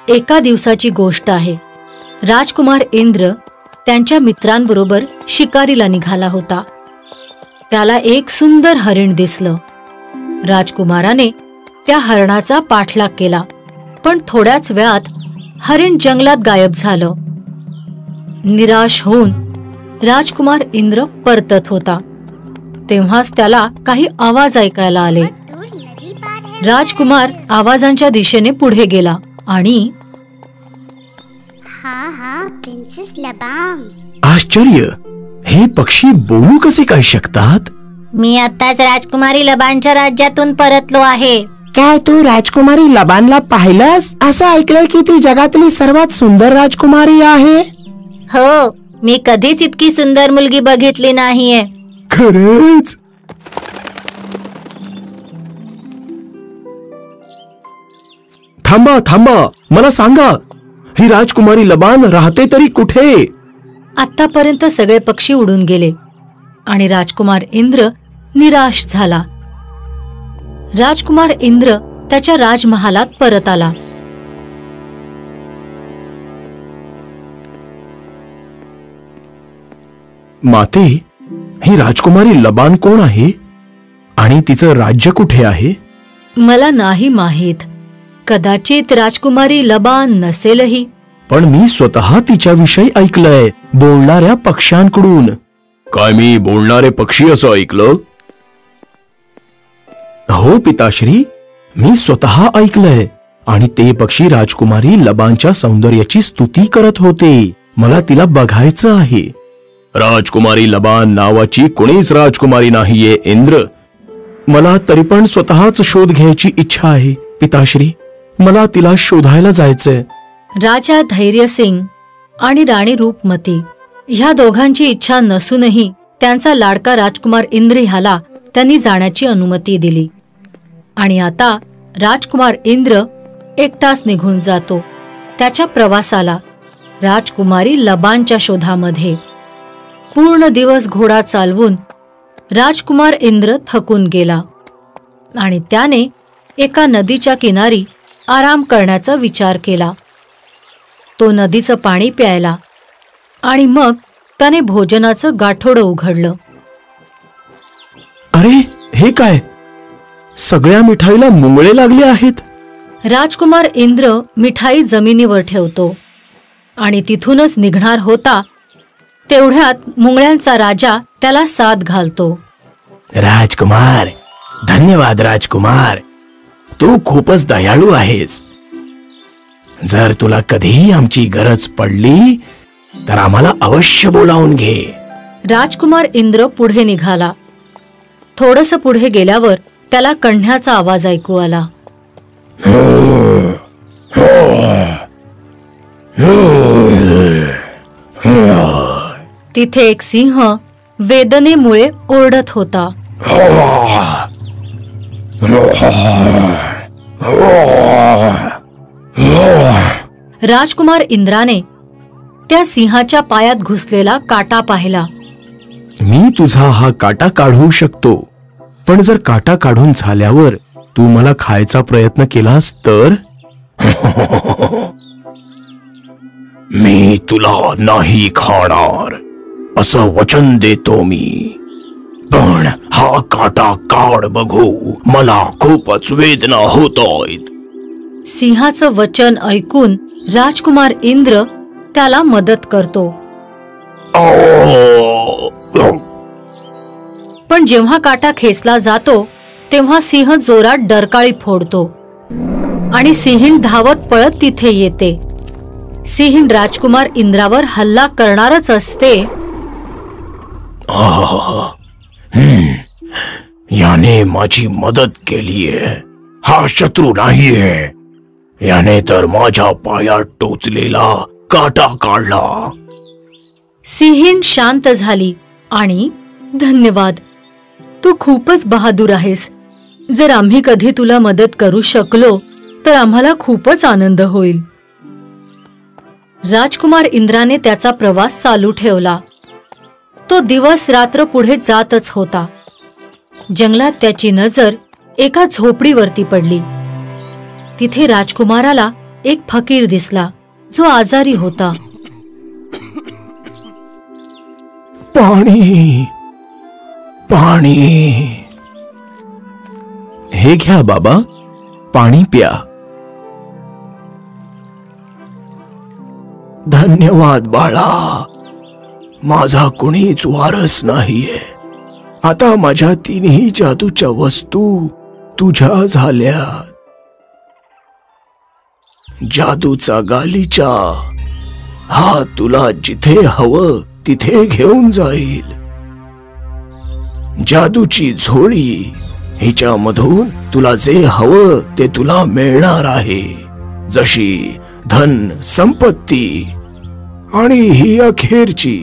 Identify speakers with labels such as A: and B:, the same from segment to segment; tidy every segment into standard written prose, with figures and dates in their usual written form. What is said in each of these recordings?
A: एका दिवसाची गोष्ट आहे. राजकुमार इंद्र त्यांच्या मित्रांबरोबर शिकारीला निघाला होता. त्याला एक सुंदर हरिण दिसलं. राजकुमाराने त्या हरणाचा पाठलाग केला, पण थोड्याच वेळात हरिण जंगलात गायब झालं. निराश होऊन राजकुमार इंद्र परतत होता. तेव्हाच त्याला काही आवाज ऐकायला आले. राजकुमार आवाजांच्या दिशेने पुढे गेला आणि
B: हा प्रिन्सेस लबाम.
C: आश्चर्य, हे पक्षी बोलू कसे काय शकतात?
B: मी आताच राजकुमारी लबानच्या राज्यातून परतलो आहे.
D: काय तू राजकुमारी लबानला पाहिलंस? असं ऐकलंय की ती जगातली सर्वात सुंदर राजकुमारी आहे.
B: हो, मी कधीच इतकी सुंदर मुलगी बघितली नाहीये.
C: खरंच? थांबा थांबा, मला सांगा, ही राजकुमारी लबान राहते तरी कुठे?
A: आतापर्यंत सगळे पक्षी उडून गेले आणि राजकुमार इंद्र निराश झाला. राजकुमार इंद्र त्याच्या राजमहालात परत आला.
C: माते, ही राजकुमारी लबान कोण आहे आणि तिचं राज्य कुठे आहे?
A: मला नाही माहीत. कदाचित राजकुमारी लबान नसेलही.
C: पण मी स्वतः तिच्याविषयी ऐकलंय, बोलणाऱ्या पक्ष्यांकडून. काय मी बोलणारे पक्षी असं ऐकलं? हो पिताश्री, मी स्वतः ऐकलंय आणि ते पक्षी राजकुमारी लबानच्या सौंदर्याची स्तुती करत होते. मला तिला बघायचं आहे. राजकुमारी लबान नावाची कोणीच राजकुमारी नाहीये इंद्र. मला तरी पण स्वतःच शोध घ्यायची इच्छा आहे पिताश्री. मला तिला शोधायला जायचंय.
A: राजा धैर्यसिंग आणि राणी रूपमती ह्या दोघांची इच्छा नसूनही त्यांचा लाडका राजकुमार इंद्र ह्याला त्यांनी जाण्याची अनुमती दिली. आणि आता राजकुमार इंद्र एकटाच निघून जातो त्याच्या प्रवासाला राजकुमारी लबानच्या शोधामध्ये. पूर्ण दिवस घोडा चालवून राजकुमार इंद्र थकून गेला आणि त्याने एका नदीच्या किनारी आराम करण्याचा विचार केला. तो नदीचं पाणी प्यायला आणि मग त्याने भोजनाचं गाठोडं उघडलं.
C: अरे, हे काय? सगळ्या मिठाईला मुंगळे लागले आहेत.
A: राजकुमार इंद्र मिठाई जमिनीवर ठेवतो आणि तिथूनच निघणार होता तेवढ्यात मुंगळ्यांचा राजा त्याला साथ घालतो.
C: राजकुमार, धन्यवाद राजकुमार. तू खूपच दयाळू आहेस. जर तुला कधीही आमची गरज पडली तर आम्हाला अवश्य बोलावून घे.
A: राजकुमार इंद्र पुढे निघाला. थोडंसं पुढे गेल्यावर त्याला कण्ह्याचा आवाज ऐकू आला. तिथे एक सिंह वेदनेमुळे ओरडत होता. राजकुमार इंद्राने त्या सिंहाच्या पायात घुसलेला काटा पाहिला.
C: मी तुझा हा काटा काढू शकतो, पण जर काटा काढून झाल्यावर तू मला खायचा प्रयत्न केलास तर? मी तुला नाही खाणार असं वचन देतो मी. पण हा काटा काढ बघू, मला खूपच वेदना होतायत.
A: सिंहाचं वचन ऐकून राजकुमार इंद्र त्याला मदत करतो. पण जेव्हा काटा खेचला जातो तेव्हा सिंह जोरात डरकाळी फोडतो आणि सिंहीण धावत पळत तिथे येते. सिंहीण राजकुमार इंद्रावर हल्ला करणारच असते.
C: याने माझी मदत केलीये. हा शत्रू नाहीये. याने तर माझ्या पायात टोचलेला काटा काढला.
A: सिंहीण शांत झाली आणि धन्यवाद, तू खूपच बहादूर आहेस. जर आम्ही कधी तुला मदत करू शकलो तर आम्हाला खूपच आनंद होईल. राजकुमार इंद्राने त्याचा प्रवास चालू ठेवला. तो दिवस रात्र पुढे जातच होता. जंगलात त्याची नजर एका झोपडीवरती पडली. तिथे राजकुमाराला एक फकीर दिसला जो आजारी होता.
C: पाणी पाणी. हे घ्या बाबा, पाणी प्या. धन्यवाद बाळा, माझा कुणीच वारस नाहीये. आता माझ्या तिन्ही जादूच्या वस्तू तुझ्या झाल्या. जादूचा गालिचा हा तुला जिथे हवं तिथे घेऊन जाईल. जादूची झोळी हिच्यामधून तुला जे हवं ते तुला मिळणार आहे, जशी धन संपत्ती. आणि ही अखेरची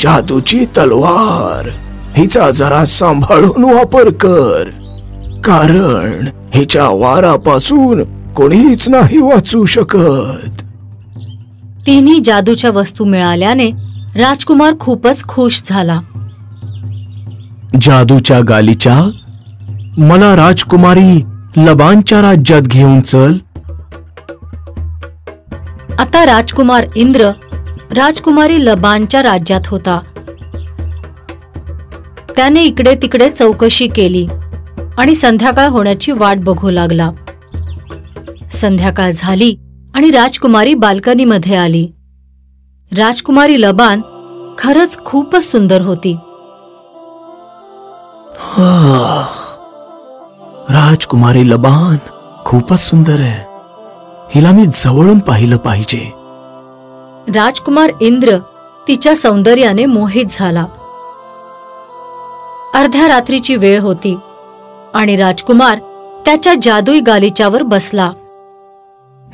C: जादूची तलवार, हिचा जरा सांभाळून वापर कर, कारण हिच्या वारापासून कोणीच नाही वाचू शकत.
A: तिन्ही जादूच्या वस्तू मिळाल्याने राजकुमार खूपच खुश झाला.
C: जादूच्या गालिचा, मला राजकुमारी लबानच्या राज्यात घेऊन चल.
A: आता राजकुमार इंद्र राजकुमारी लबानच्या राज्यात होता. त्याने इकडे तिकडे चौकशी केली आणि संध्याकाळ होण्याची वाट बघू लागला. संध्याकाळ झाली आणि राजकुमारी बाल्कनीमध्ये आली. राजकुमारी लबान खरंच खूपच सुंदर होती.
C: राजकुमारी लबान खूपच सुंदर आहे, हिला मी जवळून पाहिलं पाहिजे.
A: राजकुमार इंद्र तिच्या सौंदर्याने मोहित झाला. अर्ध्या रात्रीची वेळ होती आणि राजकुमार त्याच्या जादुई गालिच्यावर बसला.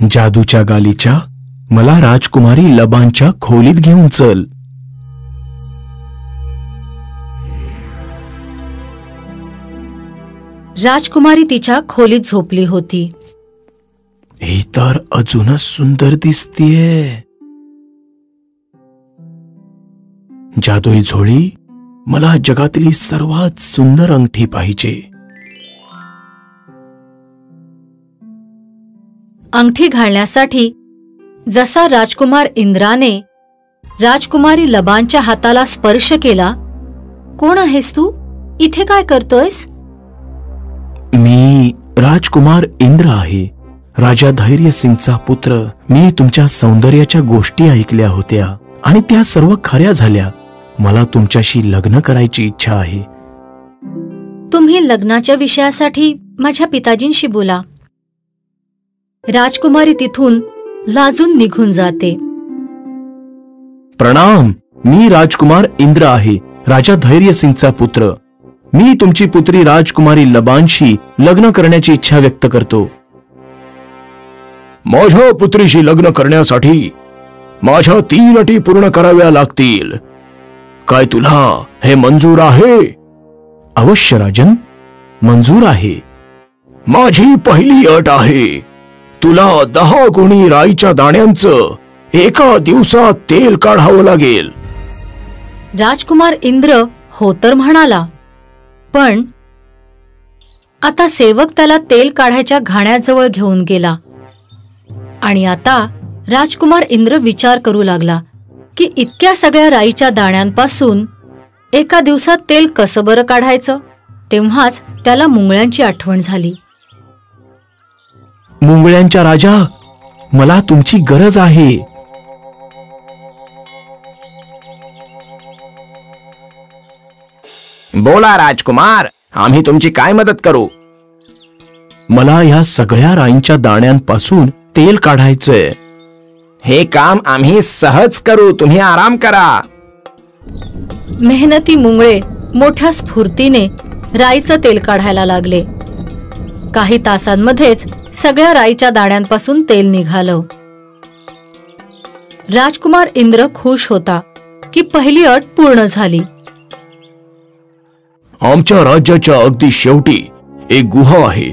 C: जादूच्या गालिचा, मला राजकुमारी लबानच्या खोलीत घेऊन चल.
A: राजकुमारी तिच्या खोलीत झोपली होती.
C: ही तर अजूनच सुंदर दिसतीये. जादुई झोळी, मला जगातली सर्वात सुंदर अंगठी पाहिजे.
A: अंगठी घालण्यासाठी जसा राजकुमार इंद्राने राजकुमारी लबानच्या हाताला स्पर्श केला, कोण आहेस तू? इथे काय करतोयस?
C: मी राजकुमार इंद्र आहे, राजा धैर्य सिंगचा पुत्र. मी तुमच्या सौंदर्याच्या गोष्टी ऐकल्या होत्या आणि त्या सर्व खऱ्या झाल्या. मला तुमच्याशी लग्न करायची इच्छा आहे.
A: तुम्ही लग्नाच्या विषयासाठी माझ्या पिताजींशी बोला. राजकुमारी तिथून लाजून निघून जाते.
C: प्रणाम, मी राजकुमार इंद्र आहे, राजा धैर्य सिंगचा पुत्र. मी तुमची पुत्री राजकुमारी लबानशी लग्न करण्याची इच्छा व्यक्त करतो. माझ्या पुत्रीशी लग्न करण्यासाठी माझ्या 3 अटी पूर्ण कराव्या लागतील. काय तुला हे मंजूर आहे? अवश्य राजन, मंजूर आहे. माझी पहिली अट आहे, तुला 10 गुणी राईच्या दाण्यांचं एका दिवसात तेल काढावं लागेल.
A: राजकुमार इंद्र हो तर म्हणाला, पण आता सेवक त्याला तेल काढायच्या घाण्याजवळ घेऊन गेला. आणि आता राजकुमार इंद्र विचार करू लागला की इतक्या सगळ्या राईच्या दाण्यांपासून एका दिवसात तेल कसं बरं काढायचं. तेव्हाच त्याला मुंगळ्यांची आठवण झाली.
C: मुंगळ्यांच्या राजा, मला तुमची गरज आहे.
D: बोला राजकुमार, आम्ही तुमची काय मदत करू?
C: मला या सगळ्या राईंच्या दाण्यांपासून तेल काढायचंय.
D: हे काम आम्ही सहज करू, तुम्ही आराम करा.
A: मेहनती मुंगळे मोठ्या स्फूर्तीने राईचं तेल काढायला लागले. काही तासांमध्येच सगळ्या राईच्या दाण्यांपासून तेल निघालं. राजकुमार इंद्र खुश होता की पहिली अट पूर्ण झाली.
C: आमच्या राज्याच्या अगदी शेवटी एक गुहा आहे,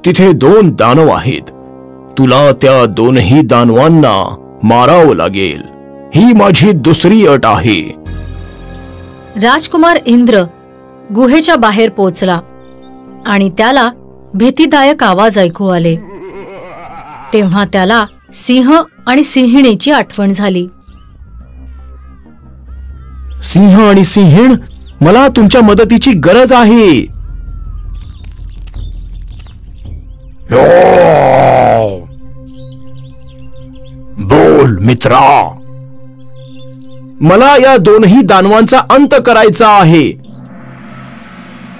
C: तिथे 2 दानव आहेत. तुला त्या 2ही दानवांना मारावं लागेल. ही माझी दुसरी अट आहे.
A: राजकुमार इंद्र गुहेच्या बाहेर पोचला आणि त्याला भीतीदायक आवाज ऐकू आले. तेव्हा त्याला सिंह आणि सिंहिणीची आठवण झाली.
C: सिंह आणि सिंहीण, मला तुमच्या मदतीची गरज आहे. बोल मित्रा. मला या दोनही दानवांचा अंत करायचा आहे.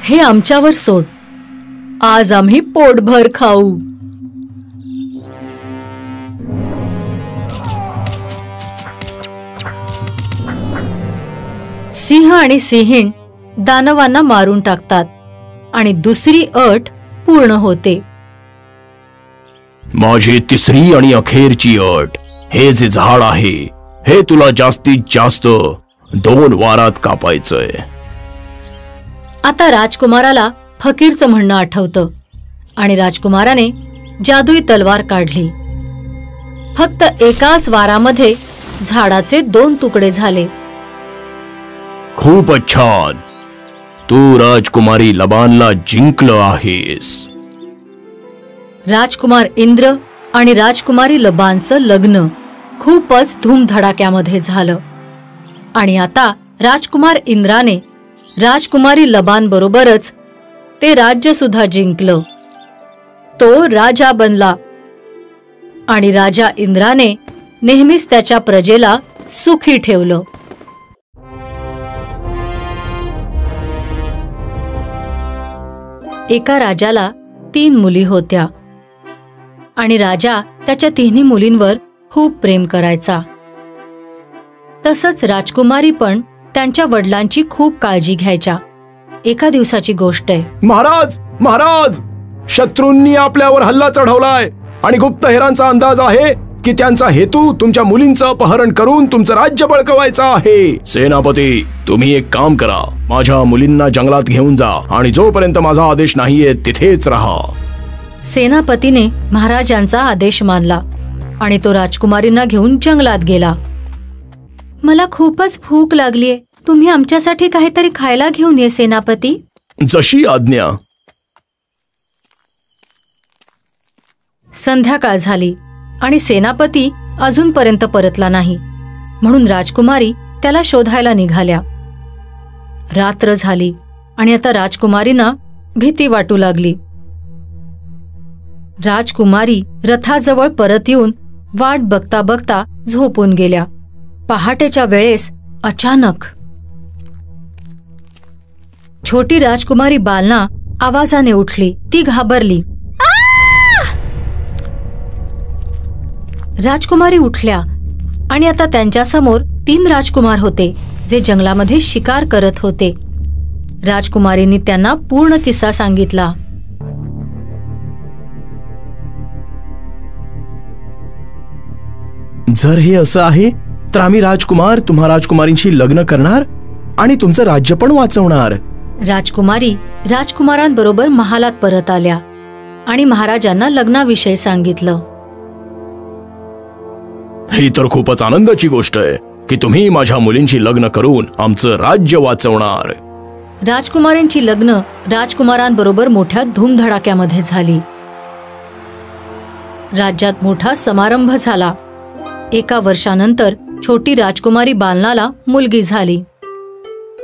A: हे आमच्यावर सोड. आज आम्ही पोटभर खाऊ. सिंह आणि सिंहीण दानवांना मारून टाकतात आणि दुसरी अट पूर्ण होते.
C: माझी तिसरी आणि अखेरची अट. हे जे झाड आहे हे तुला जास्तीत जास्त 2 वारात कापायचंय.
A: आता राजकुमाराला फकीरचं म्हणणं आठवतं आणि राजकुमाराने जादुई तलवार काढली. फक्त एकाच वारामध्ये झाडाचे 2 तुकडे झाले.
C: खूपच छान. तू राजकुमारी लबानला जिंकलं आहेस.
A: राजकुमार इंद्र आणि राजकुमारी लबानचं लग्न खूपच धूमधडाक्यामध्ये झालं आणि आता राजकुमार इंद्राने राजकुमारी लबान बरोबरच ते राज्य सुद्धा जिंकलं. तो राजा बनला आणि राजा इंद्राने नेहमीच त्याच्या प्रजेला सुखी ठेवलं. एका राजाला 3 मुली होत्या आणि राजा त्याच्या 3 मुलींवर खूप प्रेम करायचा. तसंच राजकुमारी पण त्यांच्या वडिलांची खूप काळजी घ्यायच्या. एका दिवसाची गोष्ट आहे.
C: महाराज, महाराज, शत्रूंनी आपल्यावर हल्ला चढवलाय आणि गुप्तहेरांचा अंदाज आहे की त्यांचा हेतू तुमच्या मुलींचं अपहरण करून तुमचं राज्य बळकवायचा आहे. सेनापती, तुम्ही एक काम करा. माझ्या मुलींना जंगलात घेऊन जा आणि जोपर्यंत माझा आदेश नाहीये तिथेच राहा.
A: सेनापतीने महाराजांचा आदेश मानला आणि तो राजकुमारींना घेऊन जंगलात गेला. मला खूपच भूक लागलीये. तुम्ही आमच्यासाठी काहीतरी खायला घेऊन ये सेनापती.
C: जशी आज्ञा.
A: संध्याकाळ झाली आणि सेनापती अजूनपर्यंत परतला नाही, म्हणून राजकुमारी त्याला शोधायला निघाल्या. रात्र झाली आणि आता राजकुमारींना भीती वाटू लागली. राजकुमारी रथाजवळ परत येऊन वाट बघता बघता झोपून गेल्या. पहाटेच्या वेळेस अचानक छोटी राजकुमारी बालना आवाजाने उठली. ती घाबरली. राजकुमारी उठल्या आणि आता त्यांच्यासमोर 3 राजकुमार होते जे जंगलामध्ये शिकार करत होते. राजकुमारींनी त्यांना पूर्ण किस्सा सांगितला.
C: जर हे असं आहे तर आम्ही राजकुमार तुम्हा राजकुमारींशी लग्न करणार आणि तुमचं राज्य पण वाचवणार.
A: राजकुमारी राजकुमारांबरोबर महालात परत आल्या आणि महाराजांना लग्नाविषयी सांगितलं.
C: ही तर खूपच आनंदाची गोष्ट आहे की तुम्ही माझ्या मुलींशी लग्न करून आमचं राज्य वाचवणार.
A: राजकुमारींची लग्न राजकुमारांबरोबर मोठ्या धूमधडाक्यामध्ये झाली. राज्यात मोठा समारंभ झाला. 1 वर्षानंतर छोटी राजकुमारी बालनाला मुलगी झाली.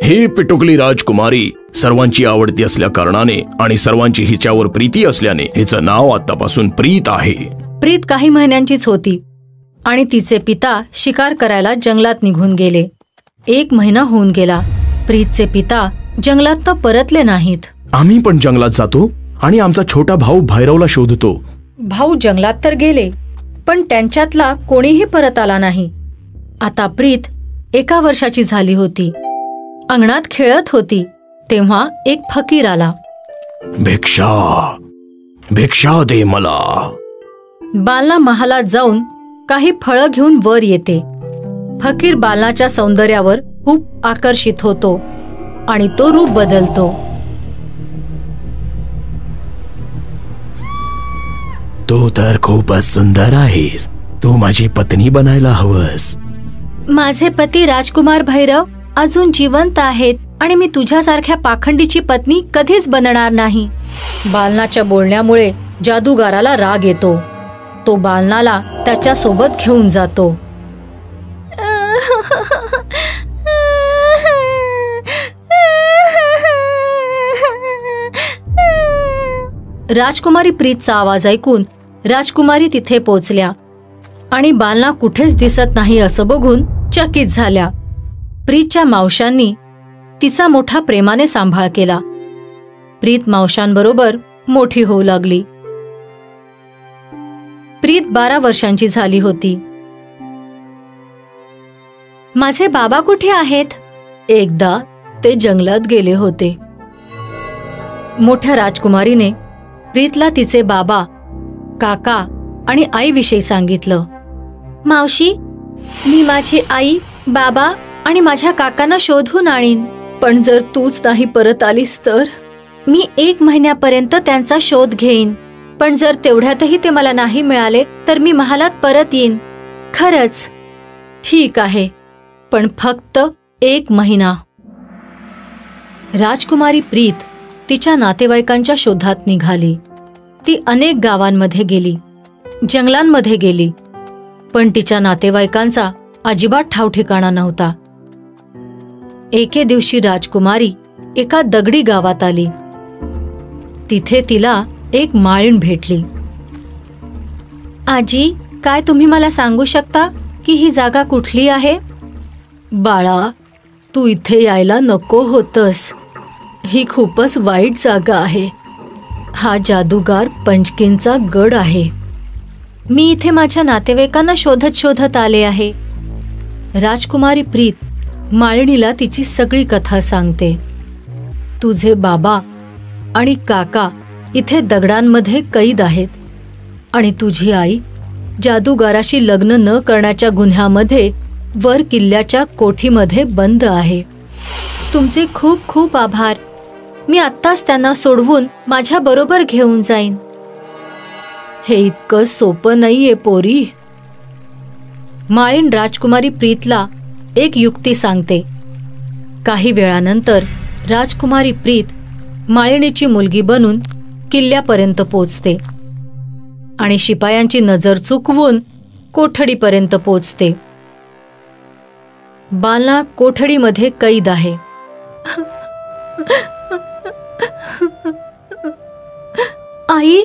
C: ही पिटुकली राजकुमारी सर्वांची आवडती असल्या कारणाने आणि सर्वांची हिच्यावर प्रीती असल्याने हिचं नाव आतापासून प्रीत आहे.
A: प्रीत काही महिन्यांचीच होती आणि तिचे पिता शिकार करायला जंगलात निघून गेले. 1 महिना होऊन गेला. प्रीतचे पिता जंगलात परतले नाहीत.
C: आम्ही पण जंगलात जातो आणि आमचा छोटा भाऊ भैरवला शोधतो.
A: भाऊ जंगलात तर गेले पण त्यांच्यातला कोणीही परत आला नाही. आता प्रीत 1 वर्षाची झाली होती. अंगणात खेळत होती तेव्हा एक फकीर आला.
C: भिक्षा, भिक्षा दे मला.
A: बालना महालात जाऊन काही फळं घेऊन वर येते. फकीर बालनाच्या सौंदर्यावर खूप आकर्षित होतो आणि तो रूप बदलतो.
C: तू तर खूपच सुंदर आहेस. तू माझी पत्नी बनायला हवंस.
A: माझे पती राजकुमार भैरव अजून जिवंत आहेत आणि मी तुझ्यासारख्या पाखंडीची पत्नी कधीच बनणार नाही. बालनाच्या बोलण्यामुळे जादूगाराला राग येतो. तो बालनाला त्याच्या सोबत घेऊन जातो. राजकुमारी प्रीतचा आवाज ऐकून राजकुमारी तिथे पोचल्या आणि बालना कुठेच दिसत नाही असं बघून चकित झाल्या. प्रीतच्या मावशांनी तिचा मोठा प्रेमाने सांभाळ केला. प्रीत मावशांबरोबर मोठी होऊ लागली. प्रीत 12 वर्षांची झाली होती. माझे बाबा कुठे आहेत? एकदा ते जंगलात गेले होते. मोठ्या राजकुमारीने प्रीतला तिचे बाबा, काका आणि आईविषयी सांगितलं. मावशी, मी माझी आई, बाबा आणि माझ्या काकांना शोधून आणीन. पण जर तूच नाही परत आलीस तर? मी 1 महिन्यापर्यंत त्यांचा शोध घेईन. पण जर तेवढ्यातही ते मला नाही मिळाले तर मी महालात परत येईन. खरंच? ठीक आहे, पण फक्त 1 महिना. राजकुमारी प्रीत तिच्या नातेवाईकांच्या शोधात निघाली. ती अनेक गावांमध्ये गेली, जंगलांमध्ये गेली, पण तिच्या नातेवाईकांचा अजिबात ठावठिकाणा नव्हता. एके दिवशी राजकुमारी एका दगडी गावात आली. तिथे तिला एक माळीण भेटली. आजी, काय तुम्ही मला सांगू शकता की ही जागा कुठली आहे? बाळा, तू इथे यायला नको होतस. ही खूपच वाईट जागा आहे. हा जादूगार पंचकींचा गड आहे. मी इथे माझ्या नातेवाईकांना शोधत शोधत आले आहे. राजकुमारी प्रीत माळिणीला तिची सगळी कथा सांगते. तुझे बाबा आणि काका इथे दगडांमध्ये कैद आहेत आणि तुझी आई जादूगाराशी लग्न न करण्याच्या गुन्ह्यामध्ये वर किल्ल्याच्या कोठीमध्ये बंद आहे. तुमचे खूप खूप आभार. मी आत्ताच त्यांना सोडवून माझ्या बरोबर घेऊन जाईन. हे इतकं सोपं नाहीये पोरी. माळीण राजकुमारी प्रीतला एक युक्ती सांगते. काही वेळानंतर राजकुमारी प्रीत माळिणीची मुलगी बनून किल्ल्यापर्यंत पोचते आणि शिपायांची नजर चुकवून कोठडीपर्यंत पोचते. बालना कोठडीमध्ये कैद आहे. आई,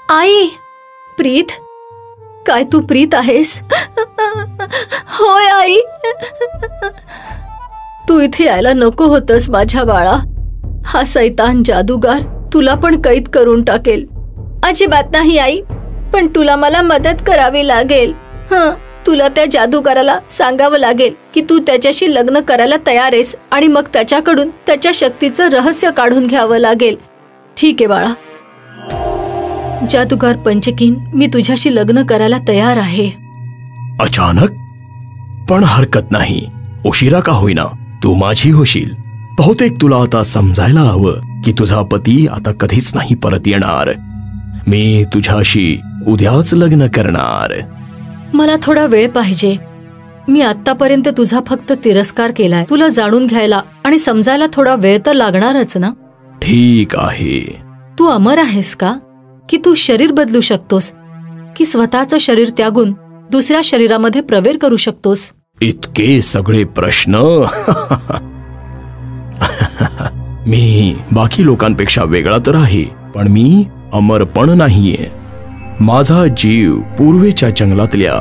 A: आई, प्रीत, काय तू प्रीत आहेस? होय आई. तू इथे यायला नको होतस माझ्या बाळा. हा सैतान जादूगार तुला पण कैद करून टाकेल. अजिबात नाही आई, पण तुला मला मदत करावी लागेल. तुला त्या जादूगाराला सांगावं लागेल की तू त्याच्याशी लग्न करायला तयार आहेस आणि मग त्याच्याकडून त्याच्या शक्तीचं रहस्य काढून घ्यावं लागेल. ठीक आहे बाळा. जादूगार पंचकीन, मी तुझ्याशी लग्न करायला तयार आहे.
C: अचानक? पण हरकत नाही. उशिरा का होईना तू माझी होशील. बहुतेक तुला आता समजायला हवं की तुझा पती आता कधीच नाही परत येणार. मी तुझ्याशी उद्याच लग्न करणार.
A: मला थोडा वेळ पाहिजे. मी आतापर्यंत तुझा फक्त तिरस्कार केलाय. तुला जाणून घ्यायला आणि समजायला थोडा वेळ तर लागणारच ना.
C: ठीक आहे.
A: तू अमर आहेस का? की तू शरीर बदलू शकतोस? की स्वतःचं शरीर त्यागून दुसऱ्या शरीरामध्ये प्रवेश करू शकतोस?
C: इतके सगळे प्रश्न. मी बाकी लोकांपेक्षा वेगळा तर आहे, पण मी अमर पण नाहीये. माझा जीव पूर्वेच्या जंगलातल्या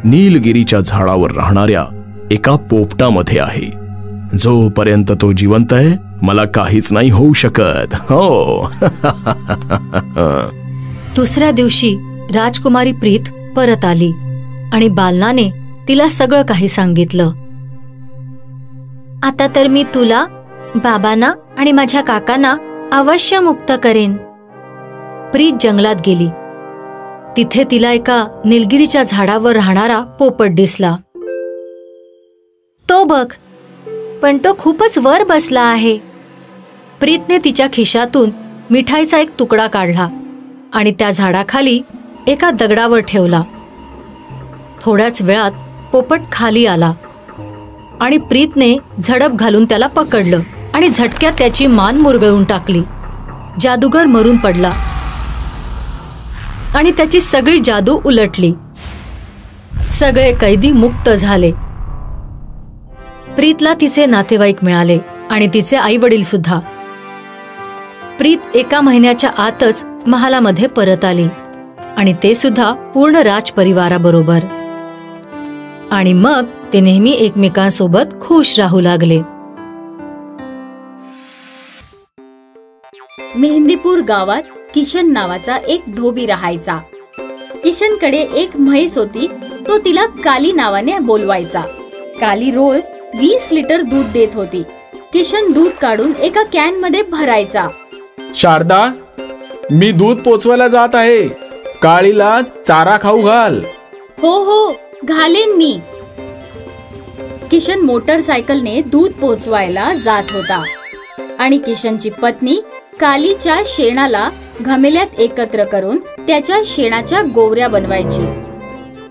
C: नीलगिरीच्या झाडावर राहणाऱ्या एका पोपटामध्ये आहे. जोपर्यंत तो जिवंत आहे मला काहीच नाही होऊ शकत. हो.
A: दुसऱ्या दिवशी राजकुमारी प्रीत परत आली आणि बालनाने तिला सगळं काही सांगितलं.
B: आता तर मी तुला, बाबांना आणि माझ्या काकांना अवश्य मुक्त करेन.
A: प्रीत जंगलात गेली. तिथे तिला एका निलगिरीच्या झाडावर राहणारा पोपट दिसला.
B: तो बघ, पण तो खूपच वर बसला आहे.
A: प्रीतने तिच्या खिशातून मिठाईचा एक तुकडा काढला आणि त्या झाडाखाली एका दगडावर ठेवला. थोड्याच वेळात पोपट खाली आला आणि प्रीतने झडप घालून त्याला पकडलं आणि झटक्यात त्याची मान मुरगळून टाकली. जादूगर मरून पडला. आणि त्याची सगळी जादू उलटली. सगळे कैदी मुक्त झाले. प्रीतला तिचे नातेवाईक मिळाले आणि तिचे आई वडील सुद्धा. प्रीत 1 महिन्याच्या आतच महालामध्ये परत आली आणि ते सुद्धा पूर्ण राजपरिवाराबरोबर. आणि मग ते नेहमी एकमेकांसोबत खुश राहू लागले.
E: मेहंदीपूर गावात किशन नावाचा एक धोबी राहायचा. किशनकडे एक म्हैस होती. तो तिला काली नावाने बोलवायचा. काली रोज 20 लिटर दूध देत होती. किशन दूध काढून एका कॅन मध्ये भरायचा.
F: शारदा, मी दूध पोचवायला जात आहे. काळीला चारा खाऊ घाल.
E: हो हो, घालेन मी. किशन मोटरसायकलने दूध पोचवायला जात होता आणि किशनची पत्नी कालीच्या शेणाला घमेल्यात एकत्र करून त्याच्या शेणाच्या गोवऱ्या बनवायची.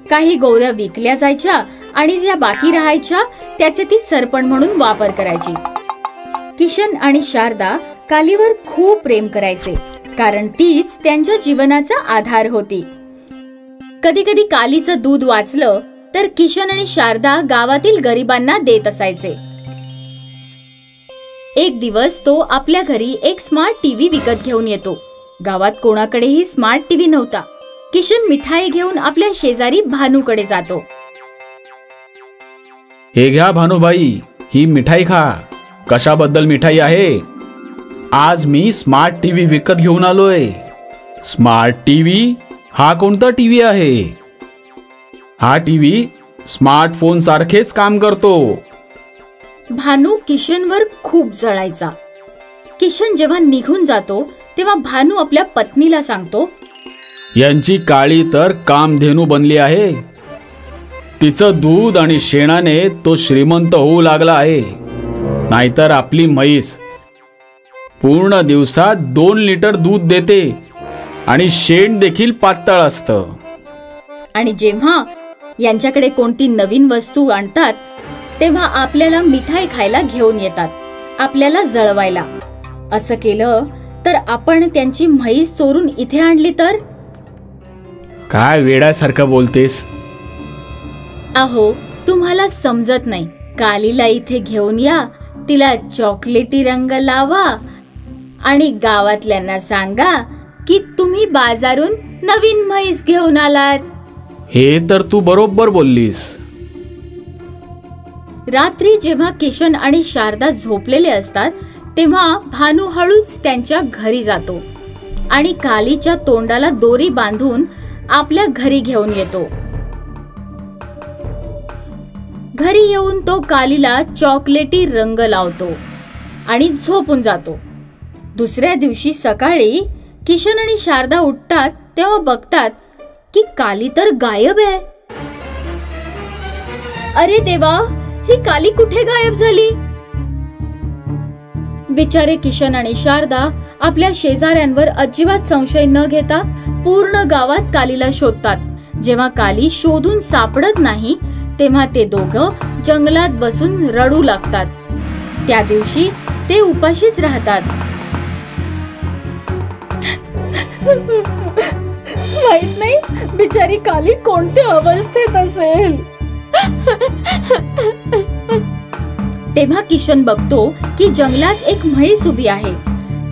E: काही गोवऱ्या विकल्या जायच्या आणि ज्या बाकी राहायच्या त्याचे ती सरपण म्हणून वापर करायची. किशन आणि शारदा कालीवर खूप प्रेम करायचे, कारण तीच त्यांच्या जीवनाचा आधार होती. कधी कधी कालीचं दूध वाचलं तर किशन आणि शारदा गावातील गरिबांना देत असायचे. एक दिवस तो आपल्या घरी एक स्मार्ट टीव्ही विकत घेऊन येतो. गावात कोणाकडेही स्मार्ट टीव्ही नव्हता. किशन मिठाई घेऊन आपल्या शेजारी भानूकडे जातो.
F: हे घ्या भानुबाई, ही मिठाई खा. कशाबद्दल मिठाई आहे? आज मी स्मार्ट टीव्ही विकत घेऊन आलोय. Smart TV? हा कोणता टीव्ही आहे? हा टीव्ही स्मार्टफोन सारखेच काम करतो.
E: भानू किशनवर खूप जळायचा. किशन जेव्हा निघून जातो तेव्हा भानू आपल्या पत्नीला सांगतो,
F: यांची काळी तर कामधेनू बनली आहे. तिचं दूध आणि शेणाने तो श्रीमंत होऊ लागला आहे. नाहीतर आपली म्हैस पूर्ण दिवसात 2 लिटर दूध देते आणि शेण देखील पातळ असतं.
E: आणि जेव्हा यांच्याकडे कोणती नवीन वस्तू आणतात तेव्हा आपल्याला मिठाई खायला घेऊन येतात, आपल्याला जळवायला. असं केलं तर आपण त्यांची म्हैस चोरून इथे आणली तर?
F: काय वेड्यासारखं बोलतेस?
E: अहो, तुम्हाला समजत नाही. कालीला इथे घेऊन या, तिला चॉकलेटी रंग लावा आणि गावातल्यांना सांगा की तुम्ही बाजारून नवीन म्हैस घेऊन आलात.
F: हे तर तू बरोबर बोललीस.
E: रात्री जेव्हा किशन आणि शारदा झोपलेले असतात तेव्हा भानू हळूच त्यांच्या घरी जातो आणि कालीच्या तोंडाला दोरी बांधून आपल्या घरी घेऊन येतो. घरी येऊन तो कालीला चॉकलेटी रंग लावतो आणि झोपून जातो. दुसऱ्या दिवशी सकाळी किशन आणि शारदा उठतात तेव्हा बघतात की काली तर गायब आहे. अरे देवा, ही काली कुठे गायब झाली? बिचारे किशन आणि शारदा आपल्या शेजाऱ्यांवर अजिबात संशय न घेता पूर्ण गावात कालीला शोधतात. जेव्हा काली शोधून सापडत नाही तेव्हा ते दोघं जंगलात बसून रडू लागतात. त्या दिवशी ते उपाशीच राहतात. माहित नाही बिचारी काली कोणत्या अवस्थेत असेल. तेव्हा किशन बघतो की जंगलात एक म्हैस उभी आहे.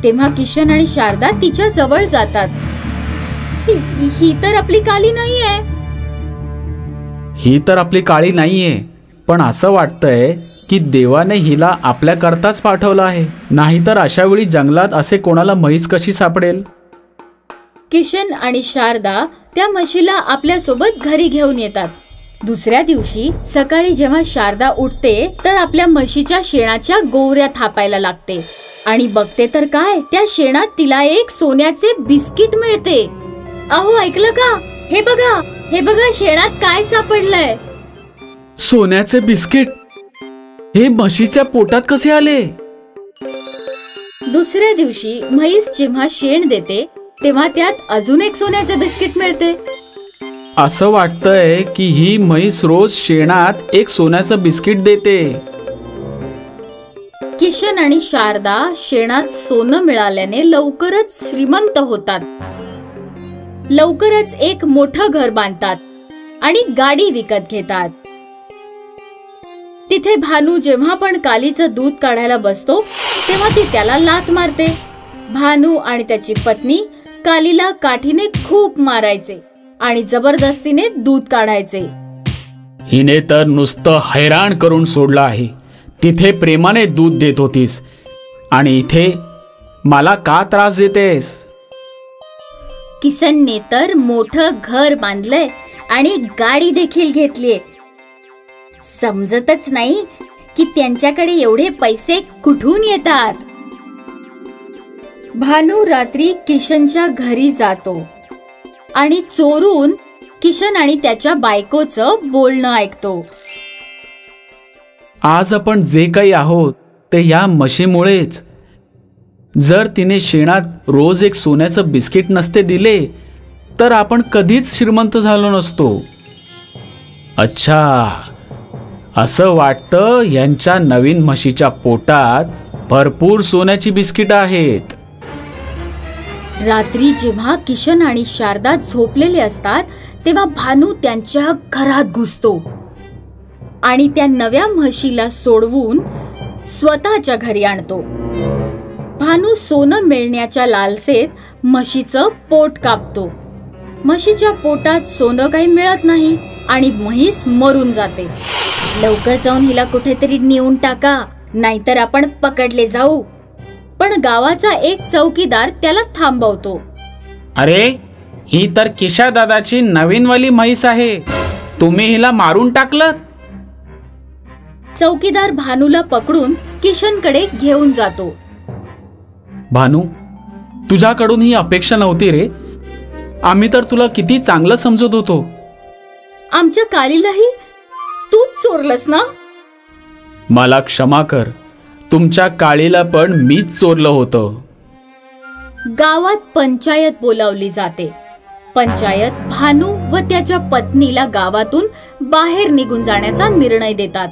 E: तेव्हा किशन आणि शारदा तिच्या जवळ जातात. ही तर आपली काली नाहीये.
F: ही तर आपली काळी नाहीये, पण असं वाटतंय की देवाने हिला आपल्याकरताच पाठवलं आहे. नाहीतर अशा वेळी जंगलात असे कोणाला म्हैस कशी सापडेल?
E: किशन आणि शारदा त्या म्हशीला आपल्या सोबत घरी घेऊन येतात. दुसऱ्या दिवशी सकाळी जेव्हा शारदा उठते तर आपल्या म्हशीच्या शेणाच्या गोवऱ्या थापायला लागते आणि बघते तर काय, त्या शेणात तिला एक सोन्याचे बिस्किट मिळते. अहो, ऐकलं का? हे बघा, हे बघा, शेणात काय सापडलंय.
F: सोन्याचे बिस्किट? हे म्हशीच्या पोटात कसे आले?
E: दुसऱ्या दिवशी म्हैस जेव्हा शेण देते तेव्हा त्यात अजून एक सोन्याचे बिस्किट मिळते.
F: असं वाटतंय की ही म्हैस रोज शेणात एक सोन्याचं बिस्किट देते.
E: किशन आणि शारदा शेणात सोनं मिळाल्याने लवकरच श्रीमंत होतात. लवकरच एक मोठं घर बांधतात आणि गाडी विकत घेतात. तिथे भानू जेव्हा पण कालीचं दूध काढायला बसतो तेव्हा ती त्याला लाथ मारते. भानू आणि त्याची पत्नी कालीला काठीने खूप मारायचे आणि जबरदस्तीने दूध काढायचे.
F: हिने तर नुसतं हैराण करून सोडलं आहे. तिथे प्रेमाने दूध देत होतीस आणि इथे मला का त्रास देतेस?
E: किसनने तर मोठं घर बांधलंय आणि गाडी देखील घेतलीये. समजतच नाही की त्यांच्याकडे एवढे पैसे कुठून येतात. भानू रात्री किशनच्या घरी जातो आणि चोरून किशन आणि त्याच्या बायकोचं बोलणं ऐकतो.
F: आज आपण जे काही आहोत ते या म्हशीमुळेच. जर तिने शेणात रोज एक सोन्याचं बिस्किट नसते दिले तर आपण कधीच श्रीमंत झालो नसतो. अच्छा, असं वाटतं यांच्या नवीन म्हशीच्या पोटात भरपूर सोन्याची बिस्किट आहेत.
E: रात्री जेव्हा किशन आणि शारदा झोपलेले असतात तेव्हा भानू त्यांच्या घरात घुसतो आणि त्या नव्या म्हशीला सोडवून स्वतःच्या घरी आणतो. भानू सोनं मिळण्याच्या लालसेत म्हशीचं पोट कापतो. म्हशीच्या पोटात सोनं काही मिळत नाही आणि म्हैस मरून जाते. लवकर जाऊन हिला कुठेतरी नेऊन टाका, नाहीतर आपण पकडले जाऊ. पण गावाचा एक चौकीदार त्याला थांबवतो.
F: अरे, ही तर किशा दादाची नवीनवाली म्हैस आहे. तुम्ही हिला मारून टाकलं?
E: चौकीदार भानूला पकडून किशनकडे घेऊन जातो.
F: भानू, तुझ्याकडून ही अपेक्षा नव्हती रे. आम्ही तर तुला किती चांगलं समजत होतो.
E: आमच्या कालीलाही तूच चोरलंस ना?
F: मला क्षमा कर. तुमच्या काळीला पण मीच चोरलं होतं.
E: गावात पंचायत बोलावली जाते. पंचायत भानू व त्याच्या पत्नीला गावातून बाहेर निघून जाण्याचा निर्णय देतात.